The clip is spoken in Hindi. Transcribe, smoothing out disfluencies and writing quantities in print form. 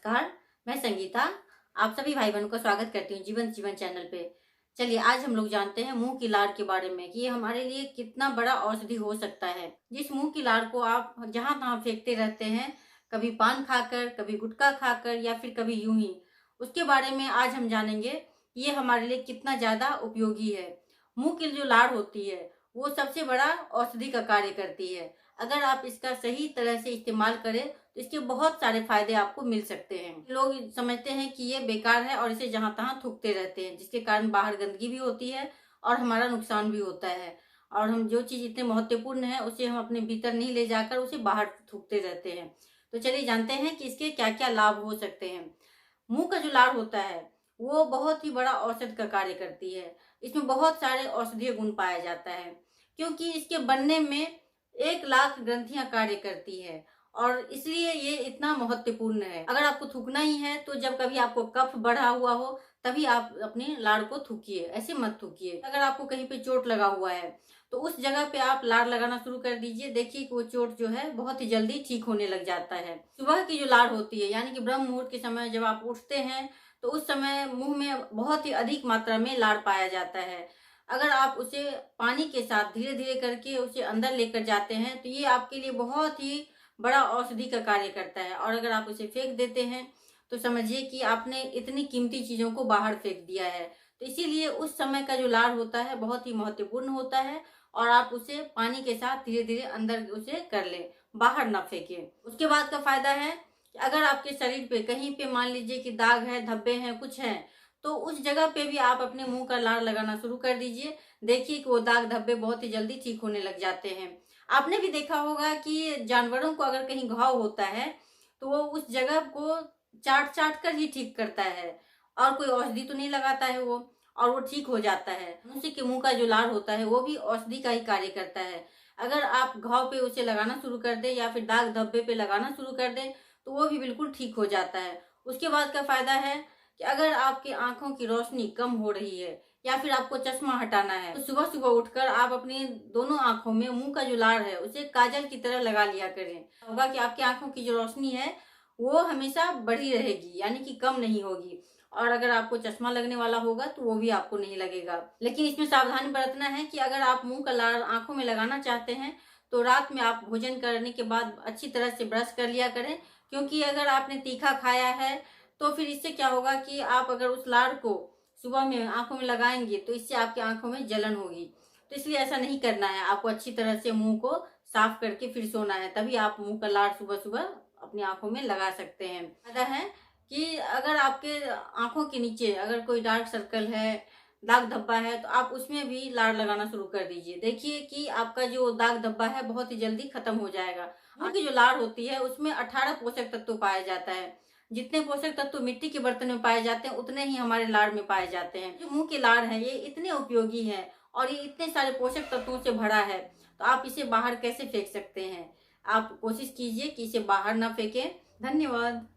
नमस्कार, मैं संगीता आप सभी भाई बहनों का स्वागत करती हूँ जीवन चैनल पे। चलिए आज हम लोग जानते हैं मुंह की लाड़ के बारे में कि ये हमारे लिए कितना बड़ा औषधि हो सकता है। जिस मुंह की लाड़ को आप जहाँ तहाँ फेंकते रहते हैं, कभी पान खाकर, कभी गुटखा खाकर या फिर कभी यूं ही, उसके बारे में आज हम जानेंगे ये हमारे लिए कितना ज्यादा उपयोगी है। मुंह की जो लाड़ होती है वो सबसे बड़ा औषधि का कार्य करती है। अगर आप इसका सही तरह से इस्तेमाल करें तो इसके बहुत सारे फायदे आपको मिल सकते हैं। लोग समझते हैं कि ये बेकार है और इसे जहां तहां थूकते रहते हैं, जिसके कारण बाहर गंदगी भी होती है और हमारा नुकसान भी होता है। और हम जो चीज इतने महत्वपूर्ण है उसे हम अपने भीतर नहीं ले जाकर उसे बाहर थूकते रहते हैं। तो चलिए जानते हैं कि इसके क्या क्या लाभ हो सकते हैं। मुंह का जो लाड़ होता है वो बहुत ही बड़ा औषध का कार्य करती है। इसमें बहुत सारे औषधीय गुण पाया जाता है, क्योंकि इसके बनने में 1 लाख ग्रंथियां कार्य करती है और इसलिए ये इतना महत्वपूर्ण है। अगर आपको थूकना ही है तो जब कभी आपको कफ बढ़ा हुआ हो तभी आप अपने लाड़ को थूकिए, ऐसे मत थूकिए। अगर आपको कहीं पे चोट लगा हुआ है तो उस जगह पे आप लाड़ लगाना शुरू कर दीजिए। देखिए कि वो चोट जो है बहुत ही जल्दी ठीक होने लग जाता है। सुबह की जो लाड़ होती है यानी कि ब्रह्म मुहूर्त के समय जब आप उठते हैं तो उस समय मुंह में बहुत ही अधिक मात्रा में लाड़ पाया जाता है। अगर आप उसे पानी के साथ धीरे धीरे करके उसे अंदर लेकर जाते हैं तो ये आपके लिए बहुत ही बड़ा औषधि का कार्य करता है। और अगर आप उसे फेंक देते हैं तो समझिए कि आपने इतनी कीमती चीजों को बाहर फेंक दिया है। तो इसीलिए उस समय का जो लाड़ होता है बहुत ही महत्वपूर्ण होता है और आप उसे पानी के साथ धीरे धीरे अंदर उसे कर लें, बाहर ना फेंकें। उसके बाद का फायदा है कि अगर आपके शरीर पे कहीं पे मान लीजिए कि दाग है, धब्बे हैं, कुछ है, तो उस जगह पे भी आप अपने मुंह का लाड़ लगाना शुरू कर दीजिए। देखिए कि वो दाग धब्बे बहुत ही जल्दी ठीक होने लग जाते हैं। आपने भी देखा होगा कि जानवरों को अगर कहीं घाव होता है तो वो उस जगह को चाट चाट कर ही ठीक करता है और कोई औषधि तो नहीं लगाता है वो, और वो ठीक हो जाता है। मनुष्य के मुंह का जो लाड़ होता है वो भी औषधि का ही कार्य करता है। अगर आप घाव पे उसे लगाना शुरू कर दें या फिर दाग धब्बे पे लगाना शुरू कर दें तो वो भी बिल्कुल ठीक हो जाता है। उसके बाद का फायदा है कि अगर आपकी आंखों की रोशनी कम हो रही है या फिर आपको चश्मा हटाना है तो सुबह सुबह उठकर आप अपनी दोनों आंखों में मुंह का जो लाड़ है उसे काजल की तरह लगा लिया करें। होगा कि आपकी आंखों की जो रोशनी है वो हमेशा बढ़ी रहेगी, यानी कि कम नहीं होगी। और अगर आपको चश्मा लगने वाला होगा तो वो भी आपको नहीं लगेगा। लेकिन इसमें सावधानी बरतना है कि अगर आप मुंह का लाड़ आंखों में लगाना चाहते हैं तो रात में आप भोजन करने के बाद अच्छी तरह से ब्रश कर लिया करें, क्योंकि अगर आपने तीखा खाया है तो फिर इससे क्या होगा कि आप अगर उस लाड़ को सुबह में आंखों में लगाएंगे तो इससे आपकी आंखों में जलन होगी। तो इसलिए ऐसा नहीं करना है। आपको अच्छी तरह से मुंह को साफ करके फिर सोना है, तभी आप मुंह का लाड़ सुबह सुबह अपनी आंखों में लगा सकते हैं। फायदा है कि अगर आपके आंखों के नीचे अगर कोई डार्क सर्कल है, दाग धब्बा है, तो आप उसमें भी लाड़ लगाना शुरू कर दीजिए। देखिए कि आपका जो दाग धब्बा है बहुत ही जल्दी खत्म हो जाएगा। मुंह की जो लाड़ होती है उसमें 18 पोषक तत्व पाए जाता है। जितने पोषक तत्व मिट्टी के बर्तन में पाए जाते हैं उतने ही हमारे लाड़ में पाए जाते हैं। जो मुंह के लाड़ है ये इतने उपयोगी है और ये इतने सारे पोषक तत्वों से भरा है, तो आप इसे बाहर कैसे फेंक सकते हैं। आप कोशिश कीजिए कि इसे बाहर ना फेंकें। धन्यवाद।